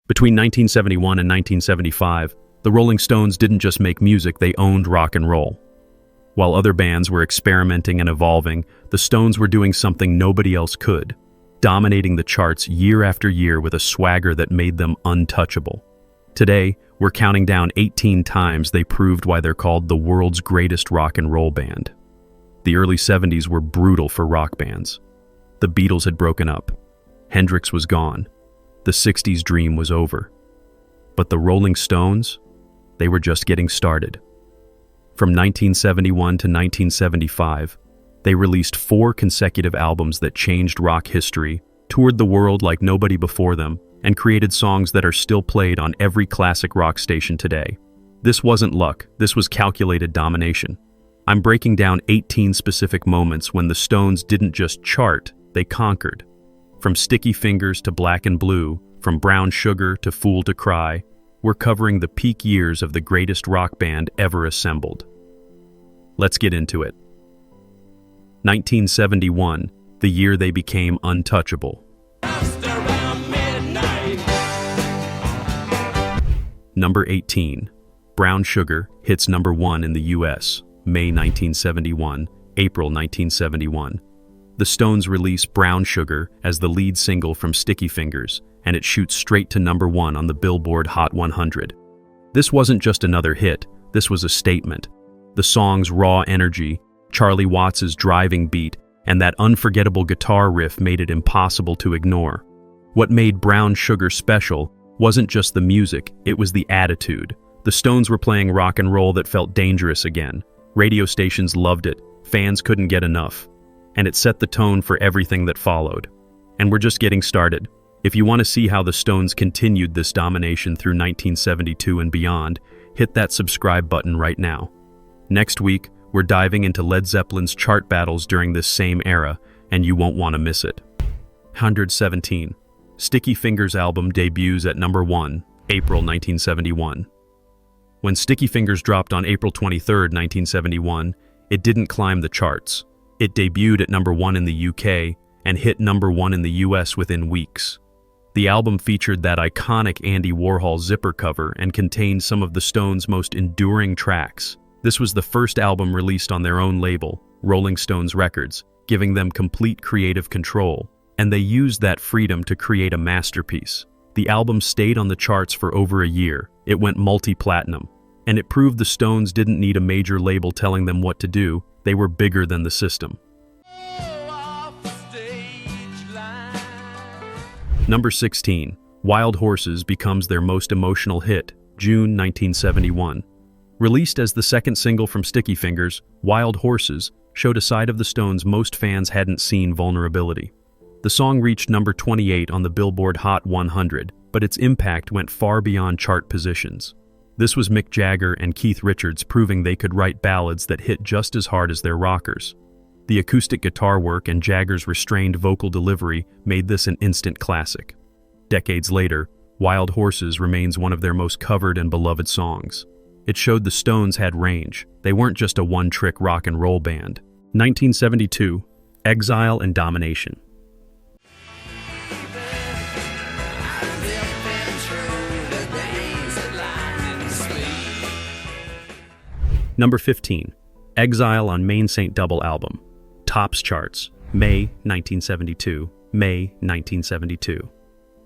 Between 1971 and 1975, the Rolling Stones didn't just make music, they owned rock and roll. While other bands were experimenting and evolving, the Stones were doing something nobody else could, dominating the charts year after year with a swagger that made them untouchable. Today, we're counting down 18 times they proved why they're called the world's greatest rock and roll band. The early 70s were brutal for rock bands. The Beatles had broken up. Hendrix was gone. The 60s dream was over. But the Rolling Stones? They were just getting started. From 1971 to 1975, they released 4 consecutive albums that changed rock history, toured the world like nobody before them, and created songs that are still played on every classic rock station today. This wasn't luck, this was calculated domination. I'm breaking down 18 specific moments when the Stones didn't just chart, they conquered. From Sticky Fingers to Black and Blue, from Brown Sugar to Fool to Cry, we're covering the peak years of the greatest rock band ever assembled. Let's get into it. 1971, the year they became untouchable. Number 18, Brown Sugar hits number 1 in the US, May 1971, April 1971. The Stones release Brown Sugar as the lead single from Sticky Fingers, and it shoots straight to number 1 on the Billboard Hot 100. This wasn't just another hit, this was a statement. The song's raw energy, Charlie Watts' driving beat, and that unforgettable guitar riff made it impossible to ignore. What made Brown Sugar special wasn't just the music, it was the attitude. The Stones were playing rock and roll that felt dangerous again. Radio stations loved it, fans couldn't get enough. And it set the tone for everything that followed. And we're just getting started. If you want to see how the Stones continued this domination through 1972 and beyond, hit that subscribe button right now. Next week, we're diving into Led Zeppelin's chart battles during this same era, and you won't want to miss it. 117. Sticky Fingers album debuts at number 1, April 1971. When Sticky Fingers dropped on April 23, 1971, it didn't climb the charts. It debuted at number 1 in the UK and hit number 1 in the US within weeks. The album featured that iconic Andy Warhol zipper cover and contained some of the Stones' most enduring tracks. This was the first album released on their own label, Rolling Stones Records, giving them complete creative control, and they used that freedom to create a masterpiece. The album stayed on the charts for over a year. It went multi-platinum, and it proved the Stones didn't need a major label telling them what to do. They were bigger than the system. Number 16, Wild Horses becomes their most emotional hit, June 1971. Released as the second single from Sticky Fingers, Wild Horses showed a side of the Stones most fans hadn't seen: vulnerability. The song reached number 28 on the Billboard Hot 100, but its impact went far beyond chart positions. This was Mick Jagger and Keith Richards proving they could write ballads that hit just as hard as their rockers. The acoustic guitar work and Jagger's restrained vocal delivery made this an instant classic. Decades later, Wild Horses remains one of their most covered and beloved songs. It showed the Stones had range. They weren't just a one-trick rock and roll band. 1972, Exile and Domination. Number 15, Exile on Main Saint Double album. Tops charts, May 1972, May 1972.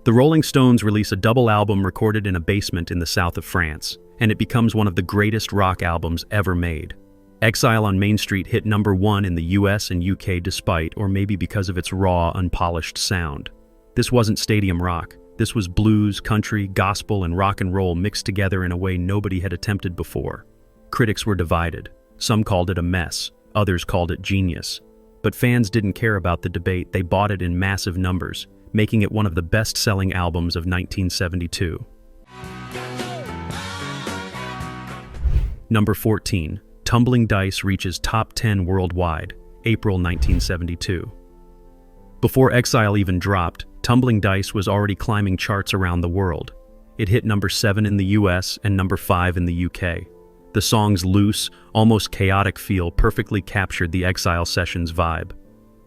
The Rolling Stones release a double album recorded in a basement in the south of France, and it becomes one of the greatest rock albums ever made. Exile on Main Street hit number 1 in the US and UK despite, or maybe because of its raw, unpolished sound. This wasn't stadium rock. This was blues, country, gospel, and rock and roll mixed together in a way nobody had attempted before. Critics were divided. Some called it a mess, others called it genius. But fans didn't care about the debate, they bought it in massive numbers, making it one of the best-selling albums of 1972. Number 14, Tumbling Dice reaches top 10 worldwide, April 1972. Before Exile even dropped, Tumbling Dice was already climbing charts around the world. It hit number 7 in the US and number 5 in the UK. The song's loose, almost chaotic feel perfectly captured the Exile sessions vibe.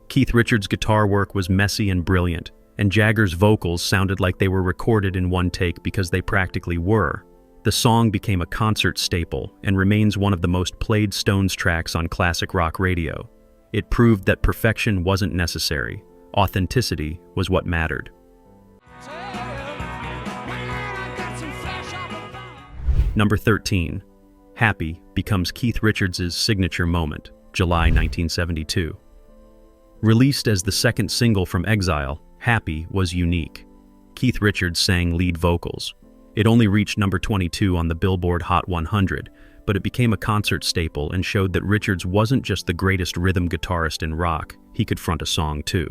Keith Richards' guitar work was messy and brilliant, and Jagger's vocals sounded like they were recorded in one take because they practically were. The song became a concert staple and remains one of the most played Stones tracks on classic rock radio. It proved that perfection wasn't necessary. Authenticity was what mattered. Number 13. Happy becomes Keith Richards' signature moment, July 1972. Released as the second single from Exile, Happy was unique. Keith Richards sang lead vocals. It only reached number 22 on the Billboard Hot 100, but it became a concert staple and showed that Richards wasn't just the greatest rhythm guitarist in rock, he could front a song too.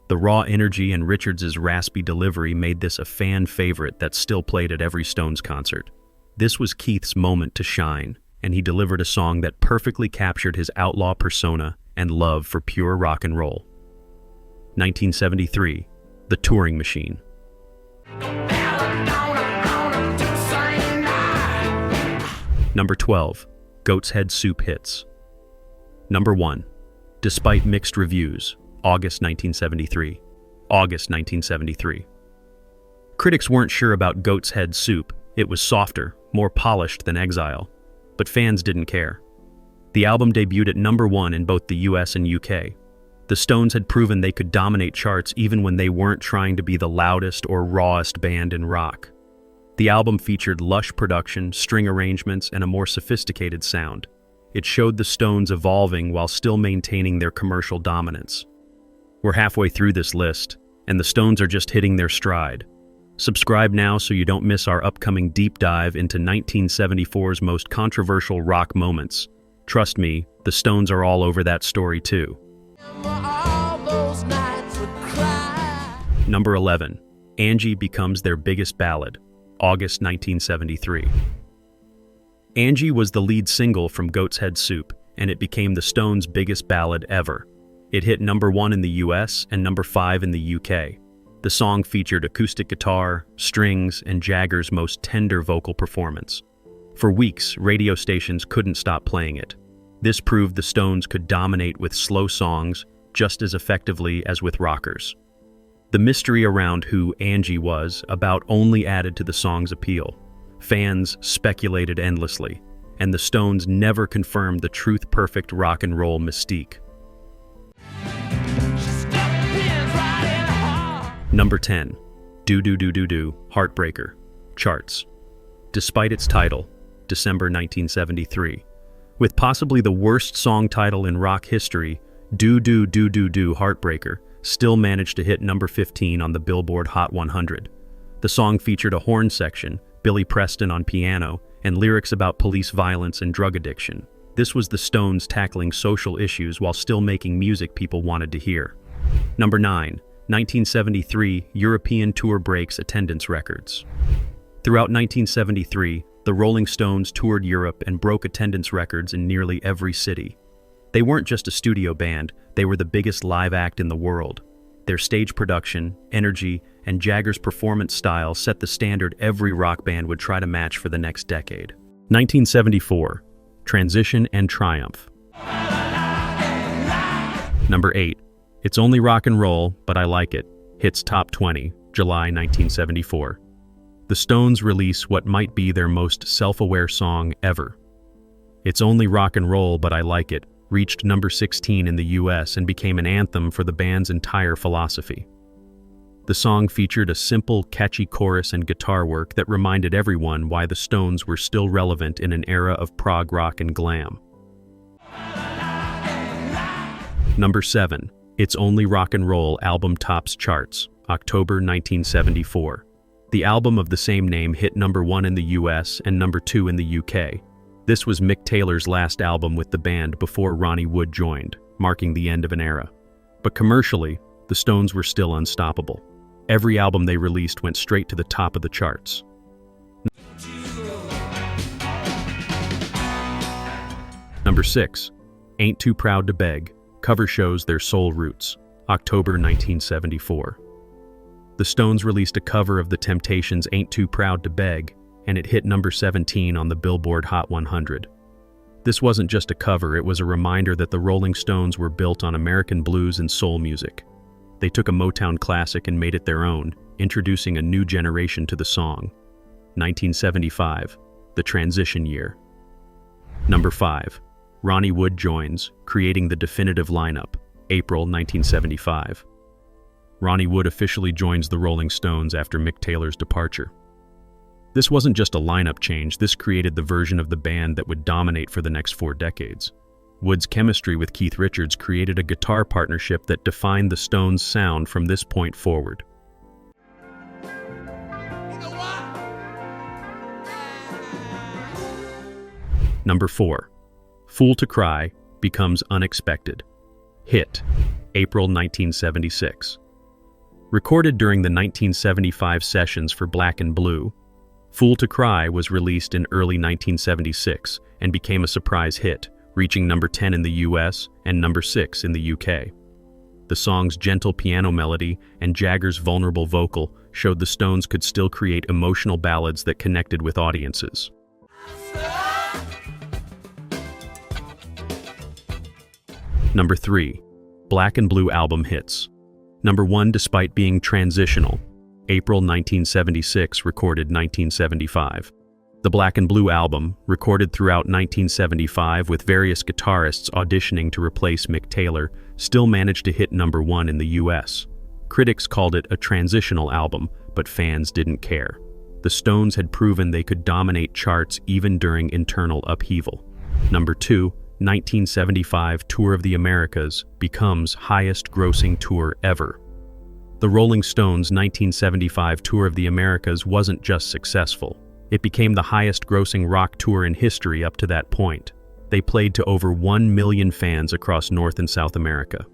The raw energy and Richards' raspy delivery made this a fan favorite that's still played at every Stones concert. This was Keith's moment to shine, and he delivered a song that perfectly captured his outlaw persona and love for pure rock and roll. 1973, The Touring Machine. Number 12, Goat's Head Soup hits. Number 1, despite mixed reviews, August 1973. August 1973. Critics weren't sure about Goat's Head Soup. It was softer, more polished than Exile, but fans didn't care. The album debuted at number 1 in both the US and UK. The Stones had proven they could dominate charts even when they weren't trying to be the loudest or rawest band in rock. The album featured lush production, string arrangements, and a more sophisticated sound. It showed the Stones evolving while still maintaining their commercial dominance. We're halfway through this list, and the Stones are just hitting their stride. Subscribe now so you don't miss our upcoming deep dive into 1974's most controversial rock moments. Trust me, the Stones are all over that story too. Number 11. Angie becomes their biggest ballad, August 1973. Angie was the lead single from Goat's Head Soup, and it became the Stones' biggest ballad ever. It hit number 1 in the US and number 5 in the UK. The song featured acoustic guitar, strings, and Jagger's most tender vocal performance. For weeks, radio stations couldn't stop playing it. This proved the Stones could dominate with slow songs just as effectively as with rockers. The mystery around who Angie was about only added to the song's appeal. Fans speculated endlessly, and the Stones never confirmed the truth-perfect rock and roll mystique. Number 10. Do Do Do Do Do, Heartbreaker, charts. Despite its title, December 1973, with possibly the worst song title in rock history, Do Do Do Do Do, Heartbreaker still managed to hit number 15 on the Billboard Hot 100. The song featured a horn section, Billy Preston on piano, and lyrics about police violence and drug addiction. This was the Stones tackling social issues while still making music people wanted to hear. Number 9. 1973 European tour breaks attendance records. Throughout 1973, the Rolling Stones toured Europe and broke attendance records in nearly every city. They weren't just a studio band, they were the biggest live act in the world. Their stage production, energy, and Jagger's performance style set the standard every rock band would try to match for the next decade. 1974, Transition and Triumph. Number 8. It's Only Rock and Roll, But I Like It, hits top 20, July 1974. The Stones release what might be their most self-aware song ever. It's Only Rock and Roll, But I Like It reached number 16 in the US and became an anthem for the band's entire philosophy. The song featured a simple, catchy chorus and guitar work that reminded everyone why the Stones were still relevant in an era of prog rock and glam. Number 7. It's Only Rock and Roll album tops charts, October 1974. The album of the same name hit number 1 in the US and number 2 in the UK. This was Mick Taylor's last album with the band before Ronnie Wood joined, marking the end of an era. But commercially, the Stones were still unstoppable. Every album they released went straight to the top of the charts. Number 6. Ain't Too Proud to Beg cover shows their soul roots, October 1974. The Stones released a cover of The Temptations' Ain't Too Proud to Beg, and it hit number 17 on the Billboard Hot 100. This wasn't just a cover, it was a reminder that the Rolling Stones were built on American blues and soul music. They took a Motown classic and made it their own, introducing a new generation to the song. 1975, the transition year. Number 5. Ronnie Wood joins, creating the definitive lineup, April 1975. Ronnie Wood officially joins the Rolling Stones after Mick Taylor's departure. This wasn't just a lineup change, this created the version of the band that would dominate for the next 4 decades. Wood's chemistry with Keith Richards created a guitar partnership that defined the Stones' sound from this point forward. Number 4. Fool to Cry becomes Unexpected. Hit, April 1976. Recorded during the 1975 sessions for Black and Blue, Fool to Cry was released in early 1976 and became a surprise hit, reaching number 10 in the US and number 6 in the UK. The song's gentle piano melody and Jagger's vulnerable vocal showed the Stones could still create emotional ballads that connected with audiences. Number 3. Black and Blue album hits. Number 1 despite being transitional. April 1976, recorded 1975. The Black and Blue album, recorded throughout 1975 with various guitarists auditioning to replace Mick Taylor, still managed to hit number 1 in the US. Critics called it a transitional album, but fans didn't care. The Stones had proven they could dominate charts even during internal upheaval. Number 2, 1975 Tour of the Americas becomes highest-grossing tour ever. The Rolling Stones' 1975 Tour of the Americas wasn't just successful. It became the highest-grossing rock tour in history up to that point. They played to over 1 million fans across North and South America.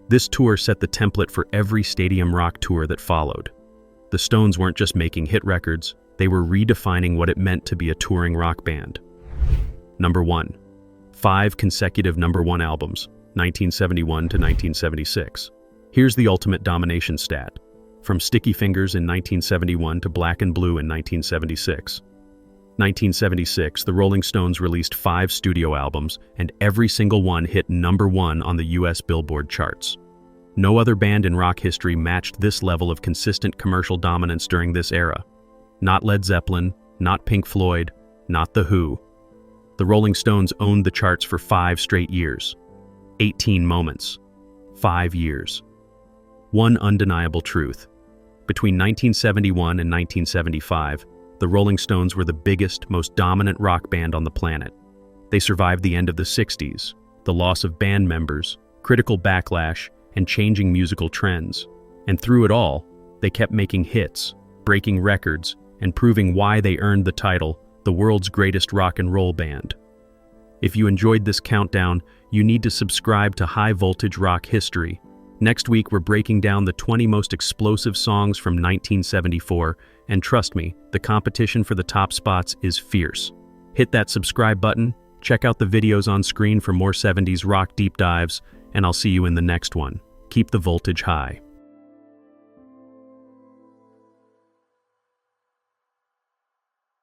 This tour set the template for every stadium rock tour that followed. The Stones weren't just making hit records, they were redefining what it meant to be a touring rock band. Number 1. 5 consecutive number 1 albums, 1971 to 1976. Here's the ultimate domination stat. From Sticky Fingers in 1971 to Black and Blue in 1976. 1976, the Rolling Stones released 5 studio albums, and every single one hit number 1 on the US Billboard charts. No other band in rock history matched this level of consistent commercial dominance during this era. Not Led Zeppelin, not Pink Floyd, not The Who. The Rolling Stones owned the charts for 5 straight years. 18 moments. 5 years. One undeniable truth. Between 1971 and 1975, the Rolling Stones were the biggest, most dominant rock band on the planet. They survived the end of the 60s, the loss of band members, critical backlash, and changing musical trends. And through it all, they kept making hits, breaking records, and proving why they earned the title, the world's greatest rock and roll band. If you enjoyed this countdown, you need to subscribe to High Voltage Rock History. Next week, we're breaking down the 20 most explosive songs from 1974, and trust me, the competition for the top spots is fierce. Hit that subscribe button, check out the videos on screen for more 70s rock deep dives, and I'll see you in the next one. Keep the voltage high.